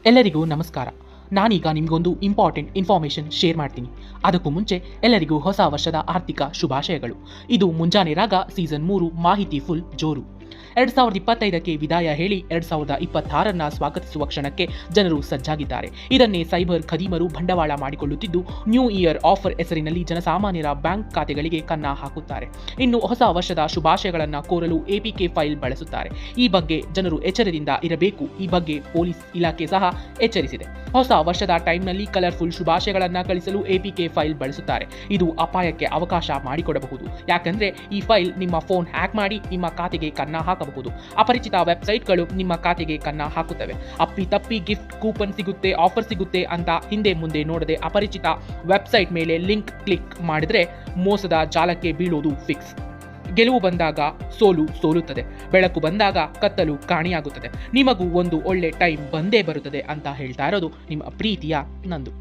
ಎಲ್ಲರಿಗೂ ನಮಸ್ಕಾರ. ನಾನೀಗ ನಿಮಗೊಂದು ಇಂಪಾರ್ಟೆಂಟ್ ಇನ್ಫಾರ್ಮೇಷನ್ ಶೇರ್ ಮಾಡ್ತೀನಿ. ಅದಕ್ಕೂ ಮುಂಚೆ ಎಲ್ಲರಿಗೂ ಹೊಸ ವರ್ಷದ ಆರ್ಥಿಕ ಶುಭಾಶಯಗಳು. ಇದು ಮುಂಜಾನೆ ರಾಗ ಸೀಸನ್ 3 ಮಾಹಿತಿ ಫುಲ್ ಜೋರು. 2025ಕ್ಕೆ ವಿದಾಯ ಹೇಳಿ 2026ರನ್ನ ಸ್ವಾಗತಿಸುವ ಕ್ಷಣಕ್ಕೆ ಜನರು ಸಜ್ಜಾಗಿದ್ದಾರೆ. ಇದನ್ನೇ ಸೈಬರ್ ಖದೀಮರು ಬಂಡವಾಳ ಮಾಡಿಕೊಳ್ಳುತ್ತಿದ್ದು ನ್ಯೂ ಇಯರ್ ಆಫರ್ ಹೆಸರಿನಲ್ಲಿ ಜನಸಾಮಾನ್ಯರ ಬ್ಯಾಂಕ್ ಖಾತೆಗಳಿಗೆ ಕನ್ನ ಹಾಕುತ್ತಾರೆ. ಇನ್ನು ಹೊಸ ವರ್ಷದ ಶುಭಾಶಯಗಳನ್ನು ಕೋರಲು ಎಪಿಕೆ ಫೈಲ್ ಬಳಸುತ್ತಾರೆ. ಈ ಬಗ್ಗೆ ಜನರು ಎಚ್ಚರದಿಂದ ಇರಬೇಕು. ಈ ಬಗ್ಗೆ ಪೊಲೀಸ್ ಇಲಾಖೆ ಸಹ ಎಚ್ಚರಿಸಿದೆ. ಹೊಸ ವರ್ಷದ ಟೈಮ್ನಲ್ಲಿ ಕಲರ್ಫುಲ್ ಶುಭಾಶಯಗಳನ್ನು ಕಳಿಸಲು ಎಪಿಕೆ ಫೈಲ್ ಬಳಸುತ್ತಾರೆ. ಇದು ಅಪಾಯಕ್ಕೆ ಅವಕಾಶ ಮಾಡಿಕೊಡಬಹುದು. ಯಾಕಂದ್ರೆ ಈ ಫೈಲ್ ನಿಮ್ಮ ಫೋನ್ ಹ್ಯಾಕ್ ಮಾಡಿ ನಿಮ್ಮ ಖಾತೆಗೆ ಕನ್ನ ಹಾಕಬಹುದು. ಅಪರಿಚಿತ ವೆಬ್ಸೈಟ್ಗಳು ನಿಮ್ಮ ಖಾತೆಗೆ ಕನ್ನ ಹಾಕುತ್ತವೆ. ಅಪ್ಪಿ ತಪ್ಪಿ ಗಿಫ್ಟ್ ಕೂಪನ್ ಸಿಗುತ್ತೆ, ಆಫರ್ ಸಿಗುತ್ತೆ ಅಂತ ಹಿಂದೆ ಮುಂದೆ ನೋಡದೆ ಅಪರಿಚಿತ ವೆಬ್ಸೈಟ್ ಮೇಲೆ ಲಿಂಕ್ ಕ್ಲಿಕ್ ಮಾಡಿದ್ರೆ ಮೋಸದ ಜಾಲಕ್ಕೆ ಬೀಳೋದು ಫಿಕ್ಸ್. ಗೆಲುವು ಬಂದಾಗ ಸೋಲುತ್ತದೆ, ಬೆಳಕು ಬಂದಾಗ ಕತ್ತಲು ಕಾಣಿಯಾಗುತ್ತದೆ. ನಿಮಗೂ ಒಂದು ಒಳ್ಳೆ ಟೈಮ್ ಬಂದೇ ಬರುತ್ತದೆ ಅಂತ ಹೇಳ್ತಾ ಇರೋದು ನಿಮ್ಮ ಪ್ರೀತಿಯ ನಂದು.